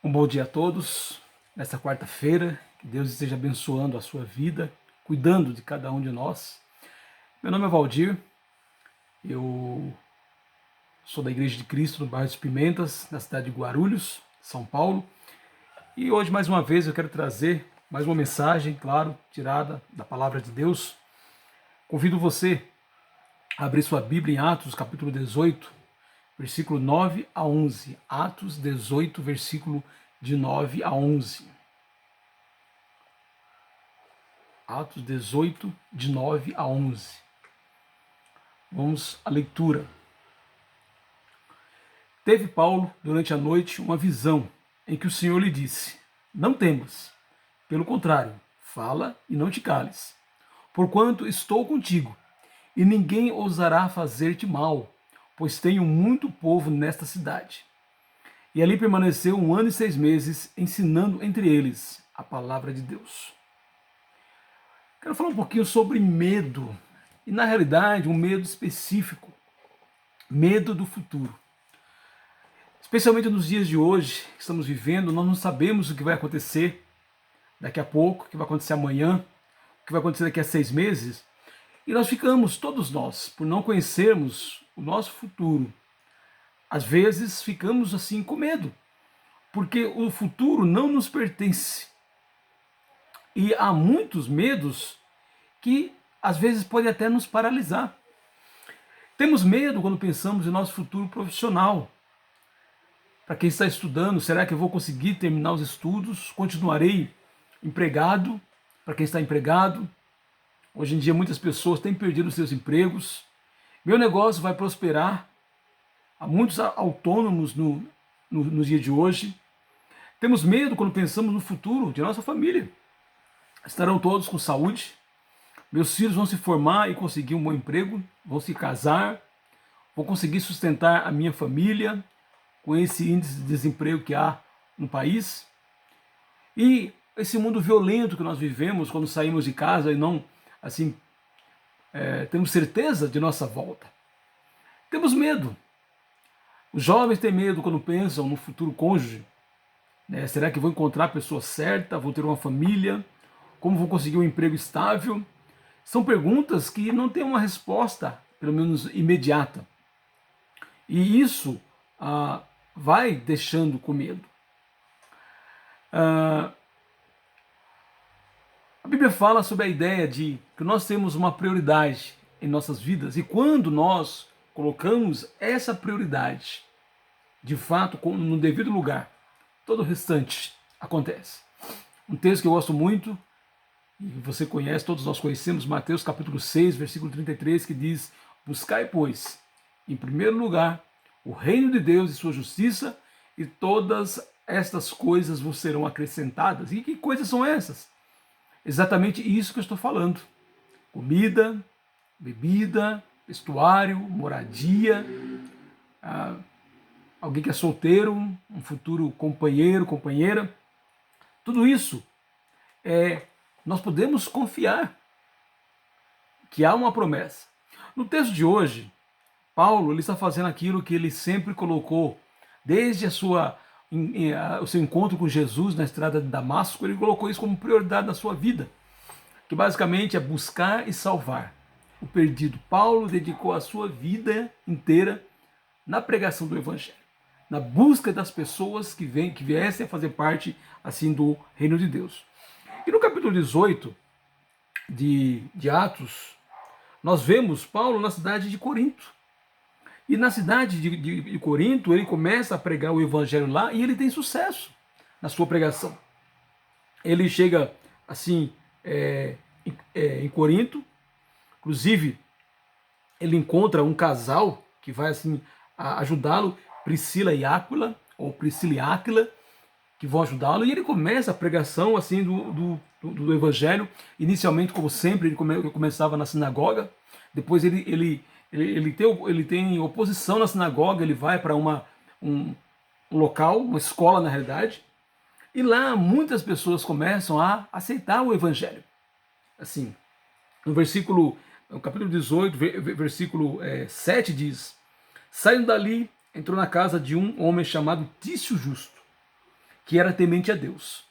Um bom dia a todos, nesta quarta-feira, que Deus esteja abençoando a sua vida, cuidando de cada um de nós. Meu nome é Valdir, eu sou da Igreja de Cristo no bairro dos Pimentas, na cidade de Guarulhos, São Paulo. E hoje, mais uma vez, eu quero trazer mais uma mensagem, claro, tirada da Palavra de Deus. Convido você a abrir sua Bíblia em Atos, capítulo 18, versículo 9 a 11. Atos 18, versículo de 9 a 11. Atos 18, de 9 a 11. Vamos à leitura. Teve Paulo, durante a noite, uma visão em que o Senhor lhe disse: Não temas, pelo contrário, fala e não te cales, porquanto estou contigo, e ninguém ousará fazer-te mal, pois tenho muito povo nesta cidade. E ali permaneceu 1 ano e 6 meses, ensinando entre eles a palavra de Deus. Quero falar um pouquinho sobre medo, e na realidade um medo específico, medo do futuro. Especialmente nos dias de hoje que estamos vivendo, nós não sabemos o que vai acontecer daqui a pouco, o que vai acontecer amanhã, o que vai acontecer daqui a 6 meses, e nós ficamos, todos nós, por não conhecermos o nosso futuro, às vezes ficamos assim com medo, porque o futuro não nos pertence. E há muitos medos que às vezes podem até nos paralisar. Temos medo quando pensamos em nosso futuro profissional. Para quem está estudando, será que eu vou conseguir terminar os estudos? Continuarei empregado? Para quem está empregado, hoje em dia muitas pessoas têm perdido seus empregos. Meu negócio vai prosperar? Há muitos autônomos no dia de hoje. Temos medo quando pensamos no futuro de nossa família. Estarão todos com saúde? Meus filhos vão se formar e conseguir um bom emprego? Vão se casar? Vou conseguir sustentar a minha família com esse índice de desemprego que há no país? E esse mundo violento que nós vivemos quando saímos de casa e não, assim, temos certeza de nossa volta. Temos medo. Os jovens têm medo quando pensam no futuro cônjuge. Será que vou encontrar a pessoa certa? Vou ter uma família? Como vou conseguir um emprego estável? São perguntas que não têm uma resposta, pelo menos imediata. E isso vai deixando com medo. A Bíblia fala sobre a ideia de que nós temos uma prioridade em nossas vidas, e quando nós colocamos essa prioridade, de fato, no devido lugar, todo o restante acontece. Um texto que eu gosto muito, e você conhece, todos nós conhecemos, Mateus capítulo 6, versículo 33, que diz: Buscai, pois, em primeiro lugar, o reino de Deus e sua justiça, e todas estas coisas vos serão acrescentadas. E que coisas são essas? Exatamente isso que eu estou falando. Comida, bebida, vestuário, moradia, alguém que é solteiro, um futuro companheiro, companheira. Tudo isso nós podemos confiar que há uma promessa. No texto de hoje, Paulo ele está fazendo aquilo que ele sempre colocou desde o seu encontro com Jesus na estrada de Damasco. Ele colocou isso como prioridade na sua vida, que basicamente é buscar e salvar o perdido. Paulo dedicou a sua vida inteira na pregação do Evangelho, na busca das pessoas que viessem a fazer parte assim do reino de Deus. E no capítulo 18 de Atos, nós vemos Paulo na cidade de Corinto. E na cidade de Corinto, ele começa a pregar o evangelho lá e ele tem sucesso na sua pregação. Ele chega assim em Corinto, inclusive ele encontra um casal que vai assim ajudá-lo, Priscila e Áquila, ou Priscila e Áquila, que vão ajudá-lo, e ele começa a pregação assim do evangelho. Inicialmente, como sempre, ele começava na sinagoga. Depois ele tem oposição na sinagoga, ele vai para um local, uma escola na realidade, e lá muitas pessoas começam a aceitar o evangelho. Assim, no capítulo 18, versículo 7 diz: Saindo dali, entrou na casa de um homem chamado Tício Justo, que era temente a Deus.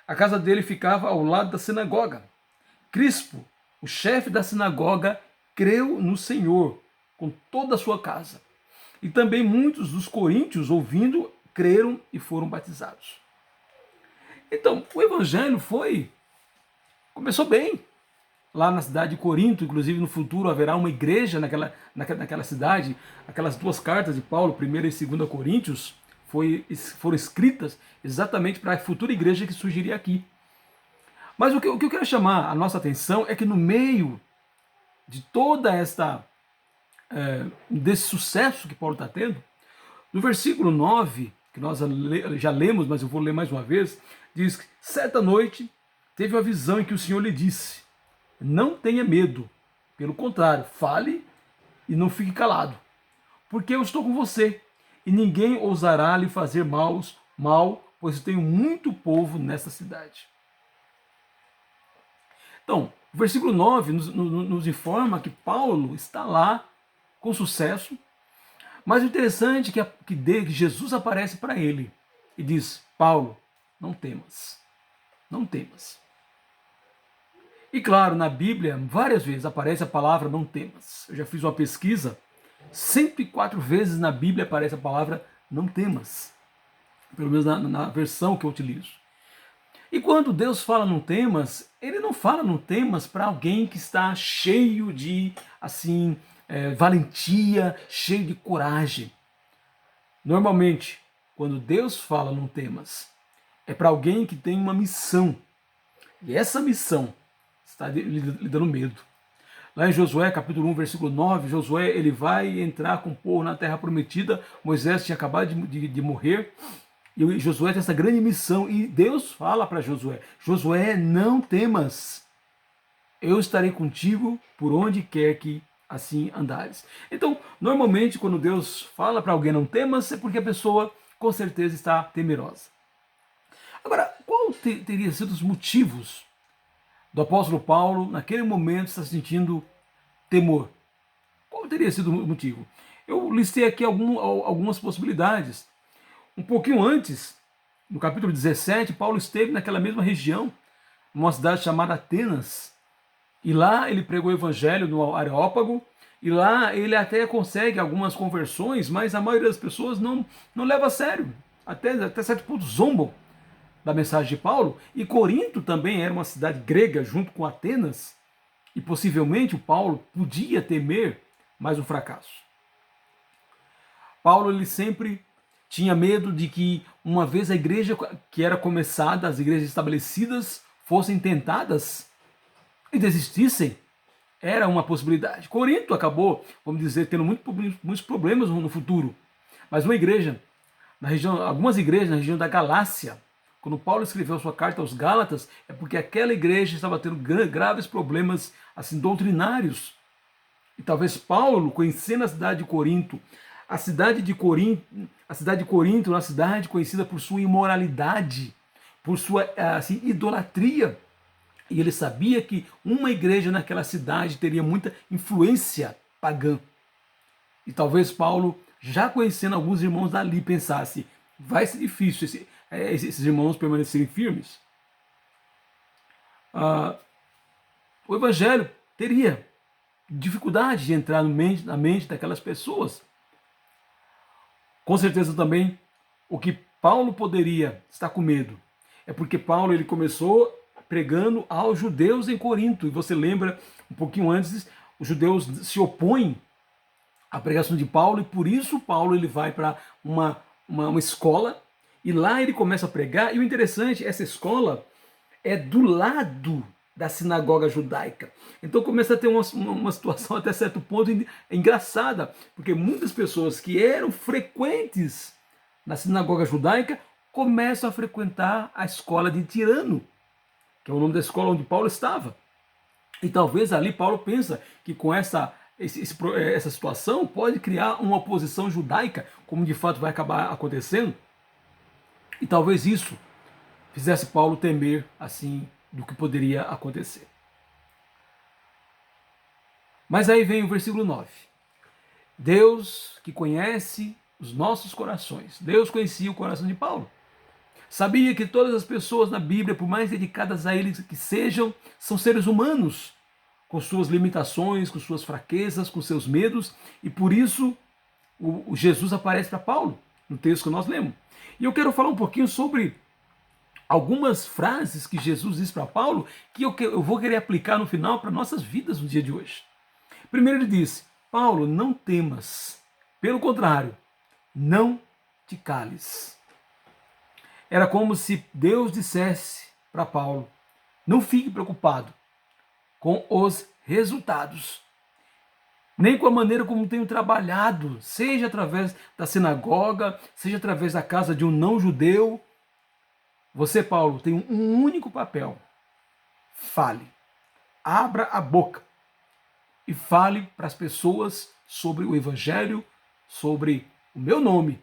A casa dele ficava ao lado da sinagoga. Crispo, o chefe da sinagoga, creu no Senhor com toda a sua casa. E também muitos dos coríntios, ouvindo, creram e foram batizados. Então, o evangelho começou bem lá na cidade de Corinto. Inclusive no futuro haverá uma igreja naquela cidade. Aquelas duas cartas de Paulo, 1ª e 2ª Coríntios, foram escritas exatamente para a futura igreja que surgiria aqui. Mas o que eu quero chamar a nossa atenção é que no meio de toda desse sucesso que Paulo está tendo, no versículo 9, que nós já lemos, mas eu vou ler mais uma vez, diz que certa noite teve uma visão em que o Senhor lhe disse: não tenha medo, pelo contrário, fale e não fique calado, porque eu estou com você, e ninguém ousará lhe fazer mal, pois eu tenho muito povo nesta cidade. Então, o versículo 9 nos informa que Paulo está lá com sucesso, mas o interessante é que Jesus aparece para ele e diz: Paulo, não temas, não temas. E claro, na Bíblia, várias vezes aparece a palavra não temas. Eu já fiz uma pesquisa, 104 vezes na Bíblia aparece a palavra não temas, pelo menos na versão que eu utilizo. E quando Deus fala não temas, Ele não fala não temas para alguém que está cheio de valentia, cheio de coragem. Normalmente, quando Deus fala não temas, é para alguém que tem uma missão. E essa missão está lhe dando medo. Lá em Josué, capítulo 1, versículo 9, Josué ele vai entrar com o povo na terra prometida. Moisés tinha acabado de morrer. E Josué tem essa grande missão. E Deus fala para Josué: Josué, não temas. Eu estarei contigo por onde quer que assim andares. Então, normalmente, quando Deus fala para alguém não temas, é porque a pessoa com certeza está temerosa. Agora, qual teria sido os motivos do apóstolo Paulo, naquele momento, estar sentindo temor? Qual teria sido o motivo? Eu listei aqui algumas possibilidades. Um pouquinho antes, no capítulo 17, Paulo esteve naquela mesma região, numa cidade chamada Atenas. E lá ele pregou o evangelho no Areópago, e lá ele até consegue algumas conversões, mas a maioria das pessoas não leva a sério. Até certo ponto zombam da mensagem de Paulo. E Corinto também era uma cidade grega junto com Atenas, e possivelmente o Paulo podia temer mais um fracasso. Paulo ele sempre tinha medo de que uma vez a igreja que era começada, as igrejas estabelecidas, fossem tentadas e desistissem. Era uma possibilidade. Corinto acabou, vamos dizer, tendo muitos problemas no futuro. Mas uma igreja, algumas igrejas na região da Galácia, quando Paulo escreveu sua carta aos Gálatas, é porque aquela igreja estava tendo graves problemas doutrinários. E talvez Paulo, conhecendo a cidade de Corinto, a cidade de Corinto é uma cidade conhecida por sua imoralidade, por sua idolatria. E ele sabia que uma igreja naquela cidade teria muita influência pagã. E talvez Paulo, já conhecendo alguns irmãos dali, pensasse: vai ser difícil esses irmãos permanecerem firmes. O evangelho teria dificuldade de entrar na mente daquelas pessoas. Com certeza também o que Paulo poderia estar com medo é porque Paulo ele começou pregando aos judeus em Corinto. E você lembra, um pouquinho antes, os judeus se opõem à pregação de Paulo, e por isso Paulo ele vai para uma escola, e lá ele começa a pregar. E o interessante, essa escola é do lado da sinagoga judaica. Então começa a ter uma situação até certo ponto engraçada, porque muitas pessoas que eram frequentes na sinagoga judaica começam a frequentar a escola de Tirano, que é o nome da escola onde Paulo estava. E talvez ali Paulo pensa que com essa situação pode criar uma oposição judaica, como de fato vai acabar acontecendo. E talvez isso fizesse Paulo temer do que poderia acontecer. Mas aí vem o versículo 9. Deus que conhece os nossos corações. Deus conhecia o coração de Paulo. Sabia que todas as pessoas na Bíblia, por mais dedicadas a Ele que sejam, são seres humanos, com suas limitações, com suas fraquezas, com seus medos, e por isso o Jesus aparece para Paulo, no texto que nós lemos. E eu quero falar um pouquinho sobre algumas frases que Jesus diz para Paulo, que eu vou querer aplicar no final para nossas vidas no dia de hoje. Primeiro ele disse: Paulo, não temas, pelo contrário, não te cales. Era como se Deus dissesse para Paulo: não fique preocupado com os resultados, nem com a maneira como tenho trabalhado, seja através da sinagoga, seja através da casa de um não-judeu. Você, Paulo, tem um único papel: fale, abra a boca e fale para as pessoas sobre o Evangelho, sobre o meu nome,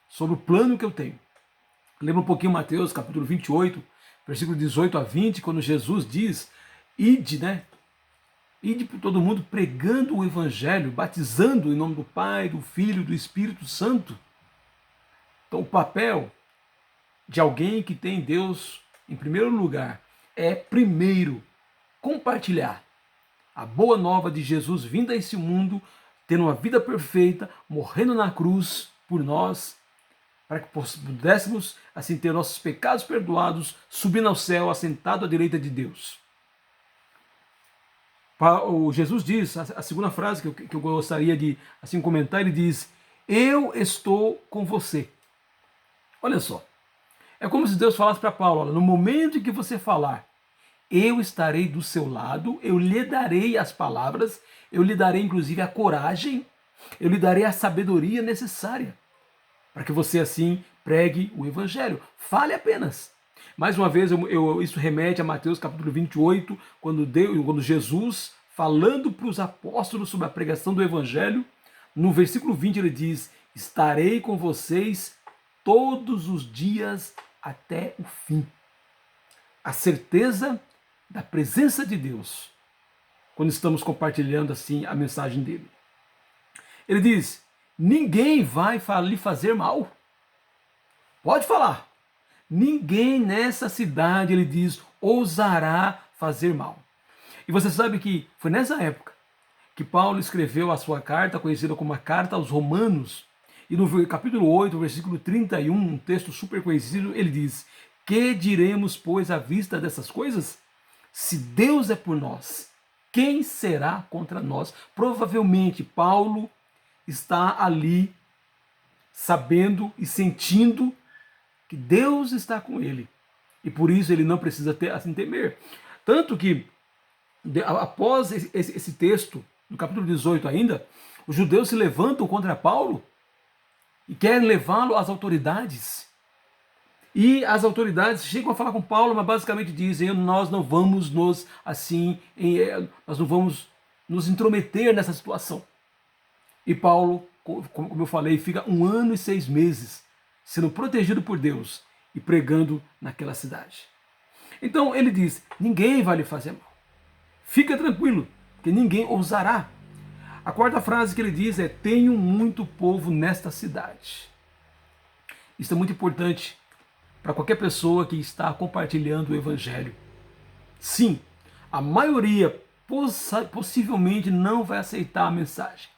sobre o plano que eu tenho. Lembra um pouquinho Mateus, capítulo 28, versículo 18 a 20, quando Jesus diz: ide, ide por todo mundo pregando o Evangelho, batizando em nome do Pai, do Filho e do Espírito Santo. Então o papel de alguém que tem Deus em primeiro lugar é, primeiro, compartilhar a boa nova de Jesus vindo a esse mundo, tendo uma vida perfeita, morrendo na cruz por nós, para que pudéssemos assim ter nossos pecados perdoados, subindo ao céu, assentado à direita de Deus. O Jesus diz, a segunda frase que eu gostaria de assim comentar, ele diz: eu estou com você. Olha só, é como se Deus falasse para Paulo: olha, no momento em que você falar, eu estarei do seu lado, eu lhe darei as palavras, eu lhe darei inclusive a coragem, eu lhe darei a sabedoria necessária para que você assim pregue o Evangelho. Fale apenas. Mais uma vez, isso remete a Mateus capítulo 28, quando Jesus, falando para os apóstolos sobre a pregação do Evangelho, no versículo 20 ele diz: estarei com vocês todos os dias até o fim. A certeza da presença de Deus, quando estamos compartilhando assim a mensagem dele. Ele diz: ninguém vai lhe fazer mal. Pode falar. Ninguém nessa cidade, ele diz, ousará fazer mal. E você sabe que foi nessa época que Paulo escreveu a sua carta, conhecida como a Carta aos Romanos. E no capítulo 8, versículo 31, um texto super conhecido, ele diz: que diremos, pois, à vista dessas coisas? Se Deus é por nós, quem será contra nós? Provavelmente Paulo está ali sabendo e sentindo que Deus está com ele. E por isso ele não precisa assim temer. Tanto que, após esse texto, no capítulo 18 ainda, os judeus se levantam contra Paulo e querem levá-lo às autoridades. E as autoridades chegam a falar com Paulo, mas basicamente dizem: nós não vamos nós não vamos nos intrometer nessa situação. E Paulo, como eu falei, fica 1 ano e 6 meses sendo protegido por Deus e pregando naquela cidade. Então ele diz: ninguém vai lhe fazer mal. Fica tranquilo, que ninguém ousará. A quarta frase que ele diz é: tenho muito povo nesta cidade. Isso é muito importante para qualquer pessoa que está compartilhando o Evangelho. Sim, a maioria possivelmente não vai aceitar a mensagem,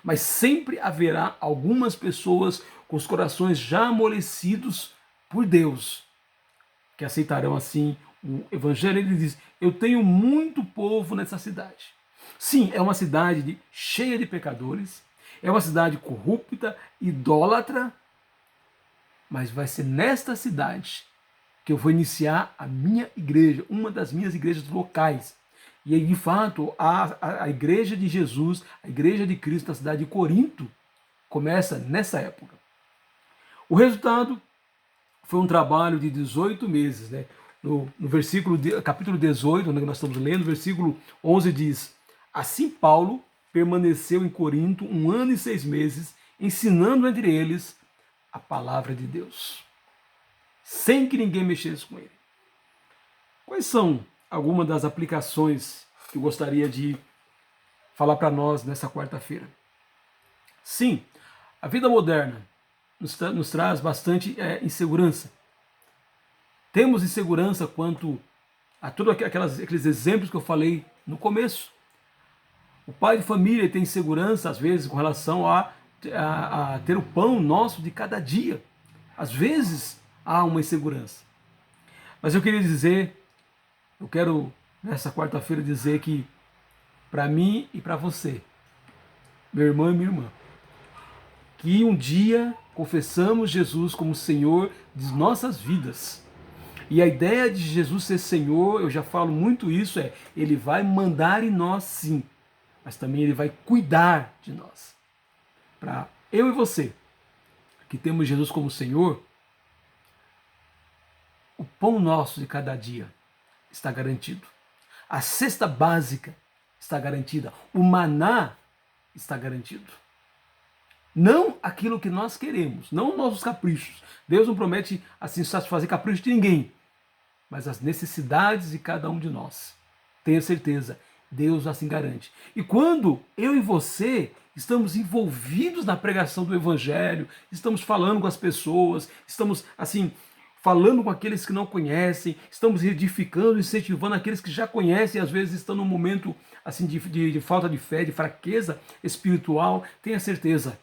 mas sempre haverá algumas pessoas com os corações já amolecidos por Deus, que aceitarão assim o Evangelho. Ele diz: eu tenho muito povo nessa cidade. Sim, é uma cidade cheia de pecadores, é uma cidade corrupta, idólatra, mas vai ser nesta cidade que eu vou iniciar a minha igreja, uma das minhas igrejas locais. E aí, de fato, a igreja de Jesus, a igreja de Cristo na cidade de Corinto, começa nessa época. O resultado foi um trabalho de 18 meses. No capítulo 18, onde nós estamos lendo, versículo 11 diz: assim Paulo permaneceu em Corinto 1 ano e 6 meses, ensinando entre eles a palavra de Deus, sem que ninguém mexesse com ele. Quais são algumas das aplicações que eu gostaria de falar para nós nessa quarta-feira? Sim, a vida moderna nos traz bastante insegurança. Temos insegurança quanto a todos aqueles exemplos que eu falei no começo. O pai de família tem insegurança, às vezes, com relação a ter o pão nosso de cada dia. Às vezes, há uma insegurança. Mas eu queria dizer, eu quero, nessa quarta-feira, dizer que, para mim e para você, meu irmão e minha irmã, que um dia confessamos Jesus como Senhor de nossas vidas. E a ideia de Jesus ser Senhor, eu já falo muito isso, Ele vai mandar em nós sim, mas também Ele vai cuidar de nós. Para eu e você, que temos Jesus como Senhor, o pão nosso de cada dia está garantido. A cesta básica está garantida. O maná está garantido. Não aquilo que nós queremos, não os nossos caprichos. Deus não promete assim satisfazer caprichos de ninguém, mas as necessidades de cada um de nós. Tenha certeza, Deus assim garante. E quando eu e você estamos envolvidos na pregação do Evangelho, estamos falando com as pessoas, estamos assim falando com aqueles que não conhecem, estamos edificando, incentivando aqueles que já conhecem, às vezes estão num momento assim de falta de fé, de fraqueza espiritual, tenha certeza,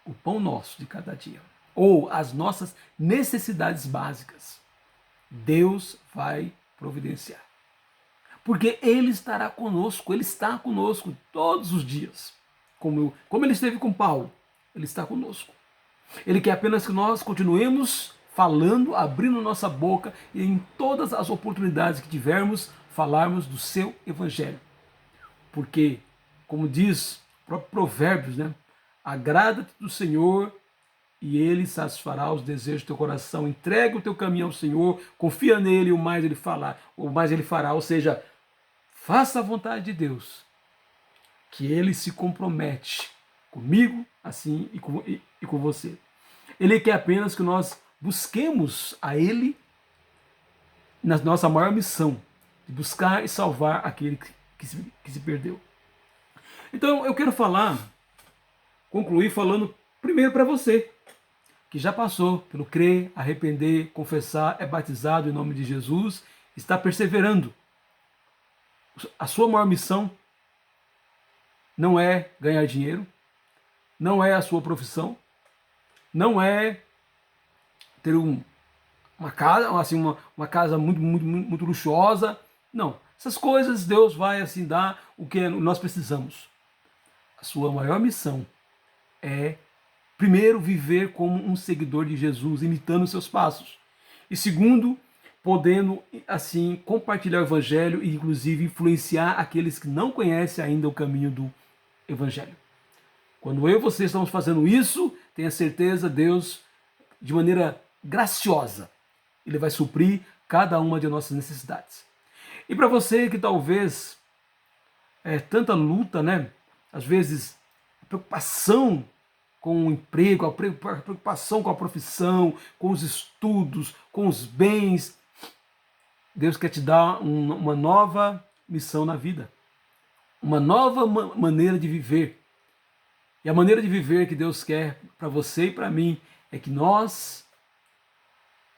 o pão nosso de cada dia, ou as nossas necessidades básicas, Deus vai providenciar. Porque Ele estará conosco, Ele está conosco todos os dias. Como Ele esteve com Paulo, Ele está conosco. Ele quer apenas que nós continuemos falando, abrindo nossa boca e em todas as oportunidades que tivermos, falarmos do seu Evangelho. Porque, como diz o próprio Provérbios, agrada-te do Senhor e Ele satisfará os desejos do teu coração. Entregue o teu caminho ao Senhor, confia nele e o mais Ele fará. Ou seja, faça a vontade de Deus, que Ele se compromete comigo assim e com você. Ele quer apenas que nós busquemos a Ele na nossa maior missão, de buscar e salvar aquele que se perdeu. Então eu quero concluir falando primeiro para você, que já passou pelo crer, arrepender, confessar, é batizado em nome de Jesus, está perseverando. A sua maior missão não é ganhar dinheiro, não é a sua profissão, não é ter uma casa, assim, uma casa muito luxuosa. Não, essas coisas Deus vai assim dar o que nós precisamos. A sua maior missão é, primeiro, viver como um seguidor de Jesus, imitando os seus passos. E segundo, podendo assim compartilhar o Evangelho e inclusive influenciar aqueles que não conhecem ainda o caminho do Evangelho. Quando eu e você estamos fazendo isso, tenha certeza, Deus, de maneira graciosa, Ele vai suprir cada uma de nossas necessidades. E para você que talvez tanta luta, às vezes preocupação com o emprego, a preocupação com a profissão, com os estudos, com os bens, Deus quer te dar uma nova missão na vida, uma nova maneira de viver. E a maneira de viver que Deus quer para você e para mim é que nós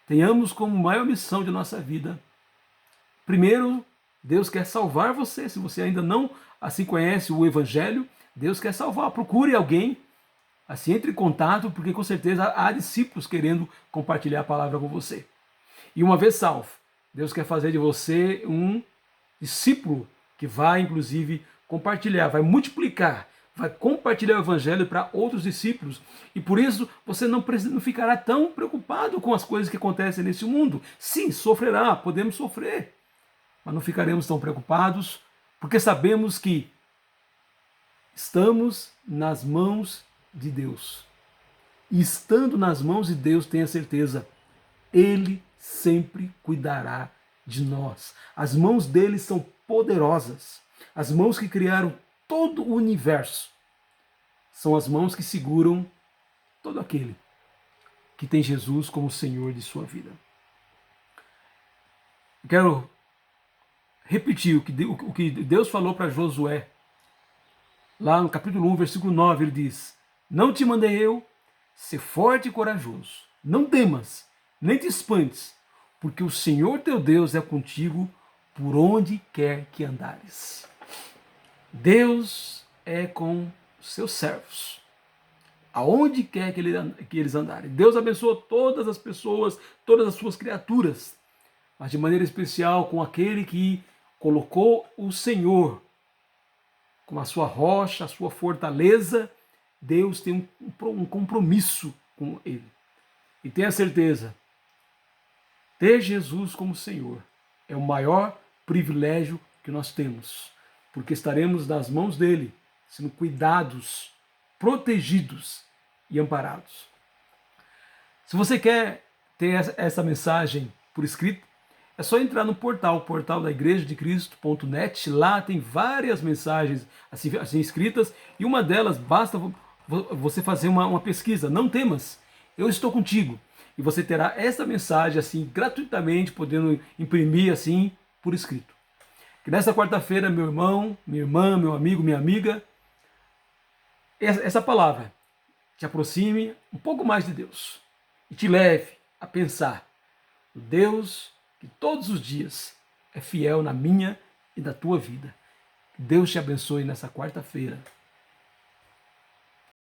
tenhamos como maior missão de nossa vida. Primeiro, Deus quer salvar você. Se você ainda não assim conhece o Evangelho, Deus quer salvar. Procure alguém, assim entre em contato, porque com certeza há discípulos querendo compartilhar a palavra com você. E uma vez salvo, Deus quer fazer de você um discípulo que vai inclusive compartilhar, vai multiplicar, vai compartilhar o Evangelho para outros discípulos. E por isso você não ficará tão preocupado com as coisas que acontecem nesse mundo. Sim, sofrerá, podemos sofrer, mas não ficaremos tão preocupados, porque sabemos que estamos nas mãos de Deus. E estando nas mãos de Deus, tenha certeza, Ele sempre cuidará de nós. As mãos dele são poderosas. As mãos que criaram todo o universo são as mãos que seguram todo aquele que tem Jesus como Senhor de sua vida. Eu quero repetir o que Deus falou para Josué. Lá no capítulo 1, versículo 9, ele diz: não te mandei eu, ser forte e corajoso. Não temas, nem te espantes, porque o Senhor teu Deus é contigo por onde quer que andares. Deus é com seus servos, aonde quer que eles andarem. Deus abençoa todas as pessoas, todas as suas criaturas, mas de maneira especial com aquele que colocou o Senhor como a sua rocha, a sua fortaleza. Deus tem um compromisso com ele. E tenha certeza, ter Jesus como Senhor é o maior privilégio que nós temos, porque estaremos nas mãos dele, sendo cuidados, protegidos e amparados. Se você quer ter essa mensagem por escrito, é só entrar no portal da igreja de Cristo.net. Lá tem várias mensagens assim escritas, e uma delas basta você fazer uma pesquisa. Não temas, eu estou contigo. E você terá essa mensagem assim gratuitamente, podendo imprimir assim por escrito. Que nesta quarta-feira, meu irmão, minha irmã, meu amigo, minha amiga, essa palavra te aproxime um pouco mais de Deus e te leve a pensar no Deus que todos os dias é fiel na minha e na tua vida. Que Deus te abençoe nessa quarta-feira.